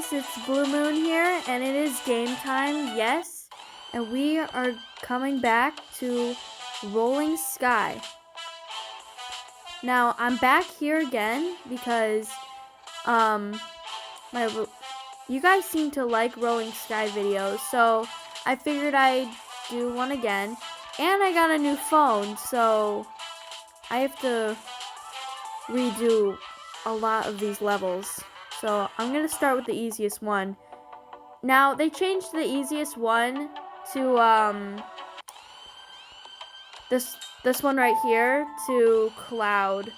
guys, it's Blue Moon here, and it is game time, yes. And we are coming back to Rolling Sky. Now, I'm back here again because, you guys seem to like Rolling Sky videos, so I figured I'd do one again. And I got a new phone, so I have to redo a lot of these levels. So I'm gonna start with the easiest one. Now they changed the easiest one to this one right here to Cloud.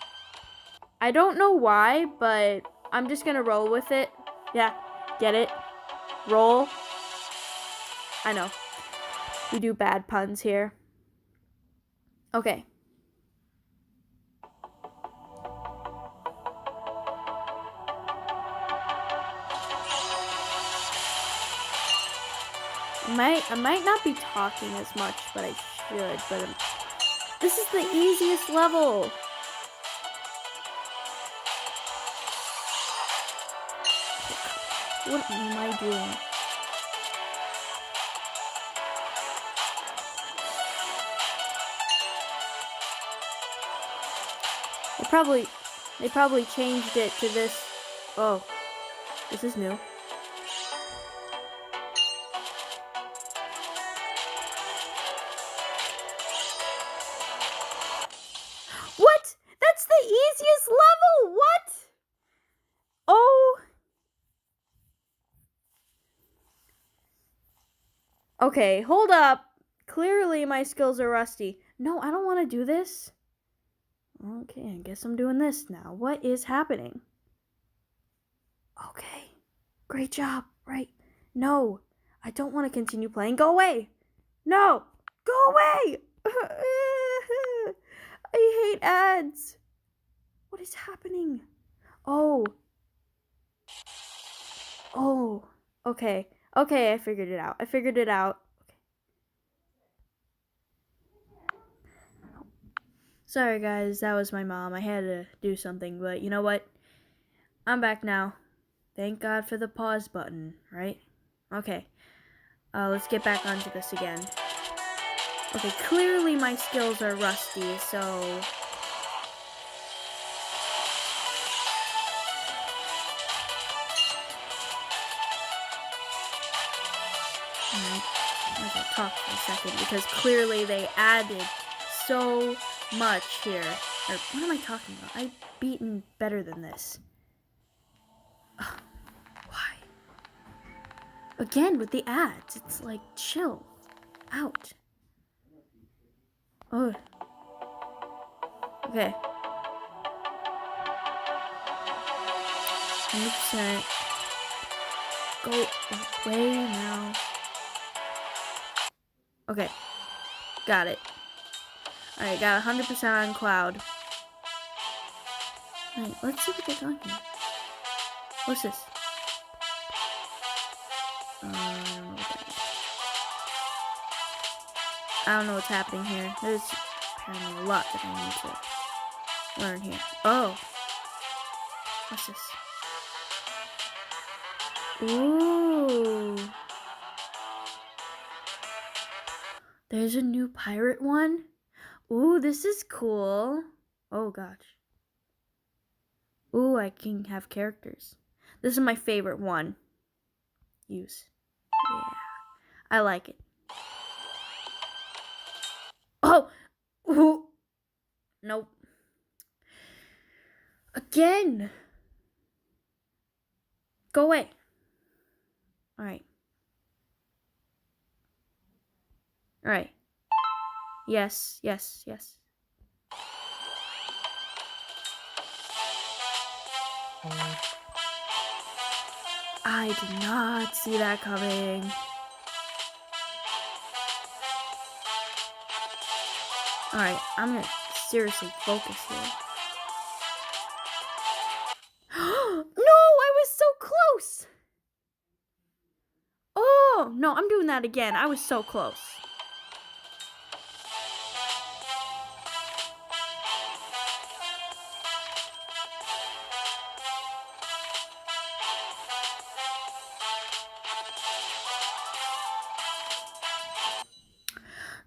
I don't know why, but I'm just gonna roll with it. Yeah, get it? Roll. I know. We do bad puns here. Okay. I might not be talking as much, but I should. But this is the easiest level. What am I doing? They probably changed it to this. Oh, this is new. What? That's the easiest level. What? Oh. Okay, hold up. Clearly my skills are rusty. No, I don't want to do this. Okay, I guess I'm doing this now. What is happening? Okay, great job, right? No, I don't want to continue playing. Go away. No, go away. I hate ads. What is happening? Oh. Okay. Okay, I figured it out. Okay. Sorry, guys. That was my mom. I had to do something, but you know what? I'm back now. Thank God for the pause button, right? Okay. Let's get back onto this again. Okay, clearly my skills are rusty, so... I'm gonna talk for a second because clearly they added so much here. Or what am I talking about? I've beaten better than this. Ugh, why? Again with the ads. It's like chill out. Oh. Okay. 100%. Go away now. Okay. Got it. Alright, got 100% on Cloud. Alright, let's see what they're doing here. What's this? I don't know what's happening here. There's apparently a lot that I need to learn here. Oh. What's this? Ooh. There's a new pirate one. Ooh, this is cool. Oh, gosh. Ooh, I can have characters. This is my favorite one. Use. Yeah. I like it. Oh! Ooh. Nope. Again! Go away. Alright. Alright. Yes, yes, yes. I did not see that coming. Alright, I'm gonna seriously focus here. No, I was so close! Oh, no, I'm doing that again. I was so close.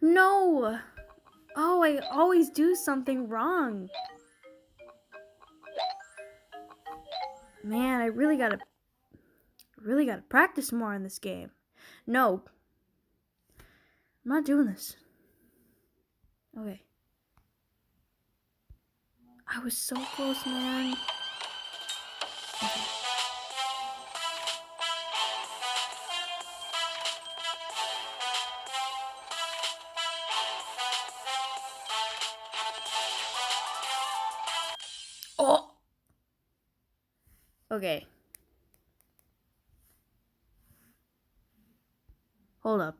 No! Oh, I always do something wrong. Man, I really gotta practice more in this game. No. I'm not doing this. Okay. I was so close, man. Okay. Oh! Okay. Hold up.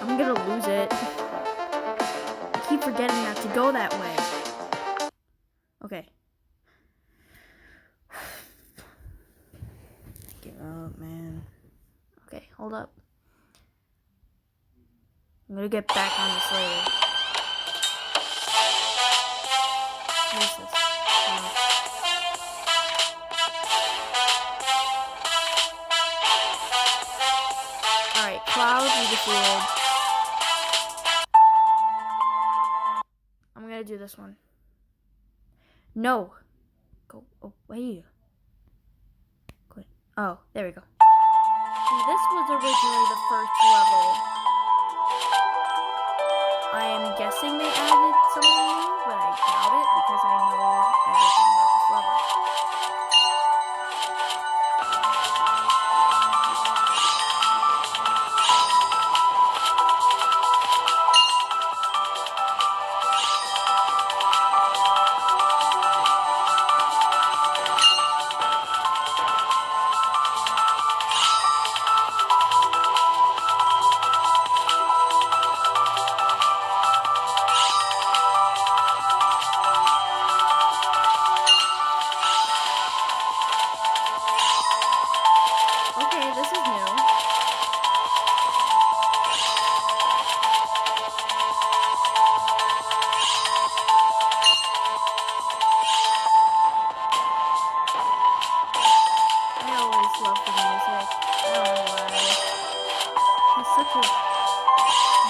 I'm gonna lose it. I keep forgetting not to go that way. Okay. Give up, man. Okay, hold up. I'm gonna get back on this later. What is this? Alright, Cloud, you defeated. I'm gonna do this one. No. Go away. Good. Oh, there we go. See, this was originally the first level. I am guessing they added something new, but I doubt it because I know everything about this level. Okay, this is new. I always love the music. I don't know why. It has such a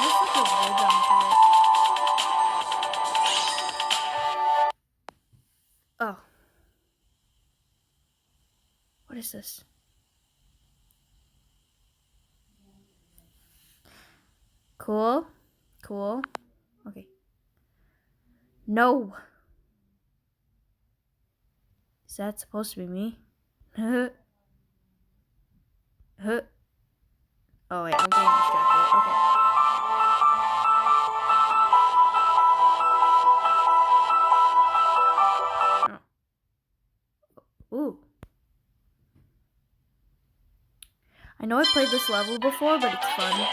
rhythm to it. Oh. What is this? Cool. Cool. Okay. No. Is that supposed to be me? Huh. Oh wait, I'm getting distracted. Okay. Oh. Ooh. I know I played this level before, but it's fun.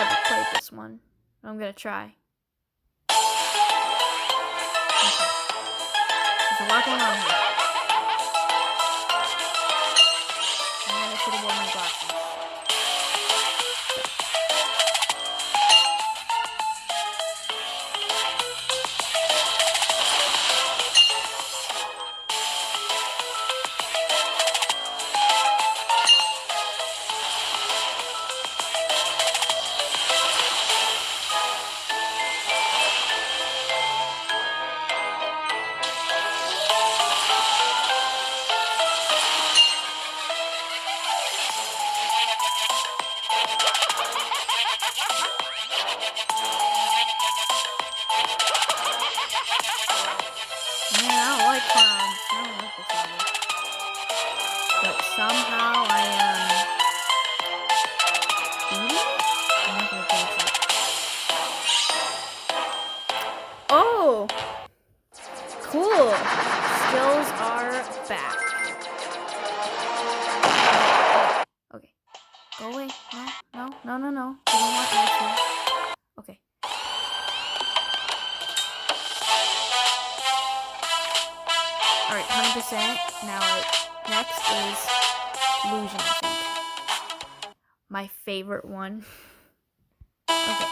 ever played this one. I'm gonna try. Okay. There's a lot going on here. And I should have worn my glasses. Man, I don't like clowns. I don't like this movie. But somehow I am beating it? I'm not gonna finish it. Oh! Cool! Skills are back. Okay. Go away. No. You don't want me to. Okay. Alright, 100%. Now, next is Illusion, I think. My favorite one. Okay.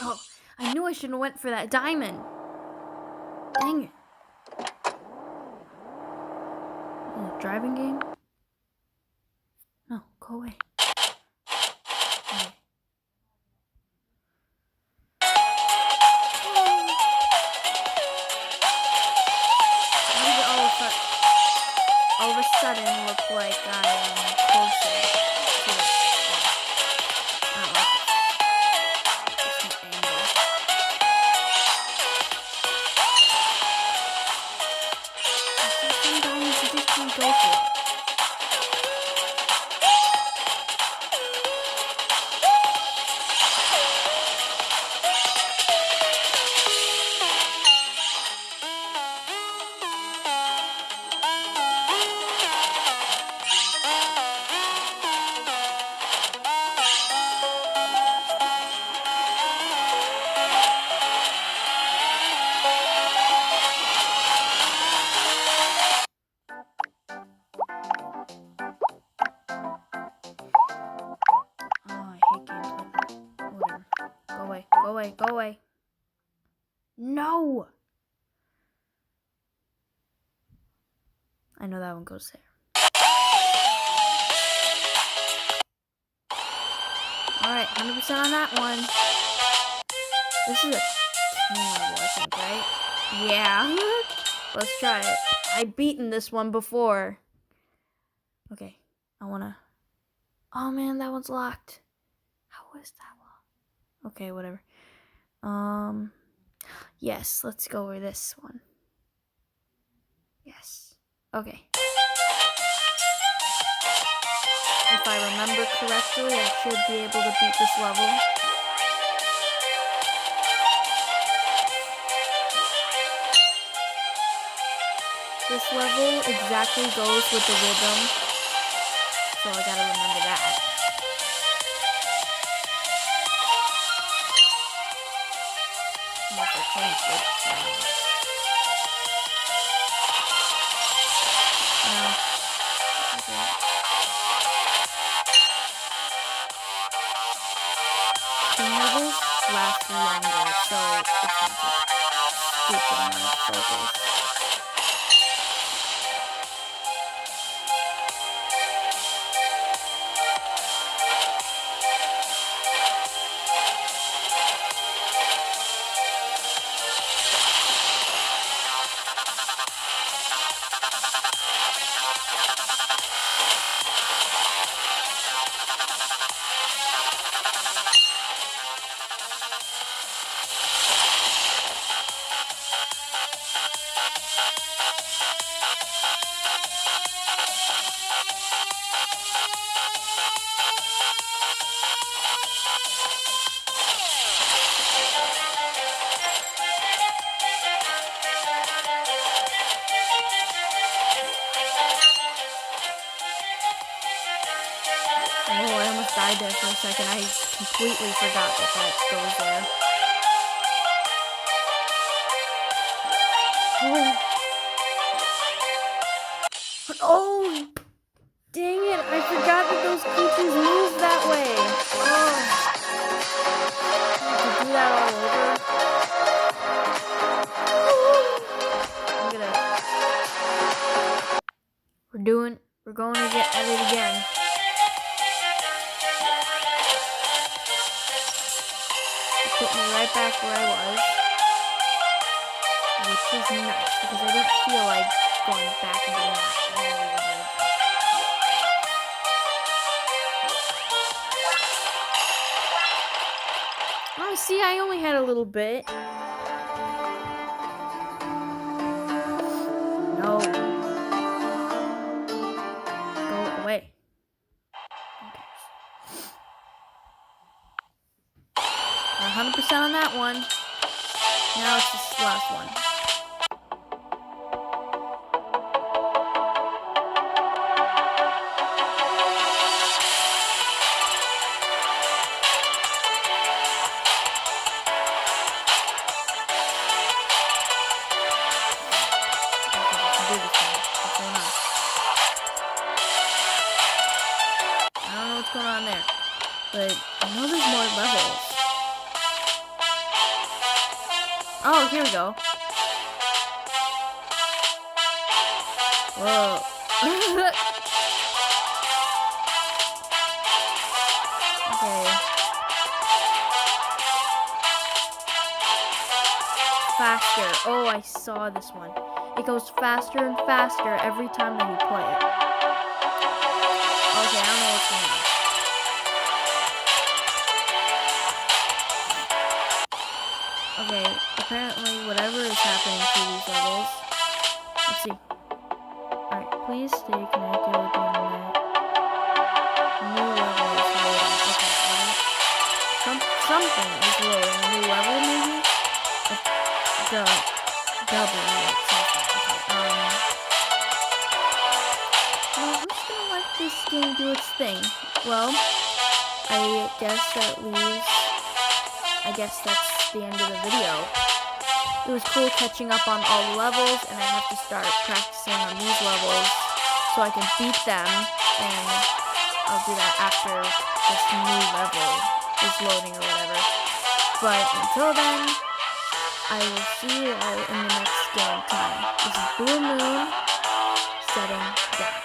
Oh, I knew I shouldn't have went for that diamond. Dang it. Driving game? No, go away. Okay. Why does it all of a sudden look like I am closer to it? I don't like this. It's an angle. Sometimes you just can't go for it. Go away. No! I know that one goes there. Alright, 100% on that one. This is a team level, I think, right? Yeah. Let's try it. I've beaten this one before. Okay, I wanna... Oh man, that one's locked. How is that locked? Okay, whatever. Yes, let's go over this one. Yes. Okay. If I remember correctly, I should be able to beat this level. This level exactly goes with the rhythm, so I gotta remember that. Unless I changed it. No. Okay. Team levels last longer, so it's gonna take stupid amount of focus. died there for a second. I completely forgot that goes there. Oh, dang it. I forgot that those creatures move that way. Oh. I have to do that all over. We're going to get at it again. Put me right back where I was. Which is nice, because I didn't feel like going back and doing that. Oh, see, I only had a little bit. No. Go away. 100% on that one. Now it's this last one. I don't know what's going on there, but I know there's more levels. Oh, here we go. Whoa. Okay. Faster. Oh, I saw this one. It goes faster and faster every time that you play it. Okay, I don't know what's going on. Okay, apparently whatever is happening to these levels. Let's see. Alright, please stay connected with the internet. New level is loading. Okay, something is loading. A new level, maybe? Double it. Okay, well, I'm just gonna let this game do its thing. Well, I guess that's the end of the video. It was cool catching up on all the levels, and I have to start practicing on these levels so I can beat them, and I'll do that after this new level is loading or whatever. But until then, I will see you all in the next game time. This is Blue Moon, setting down.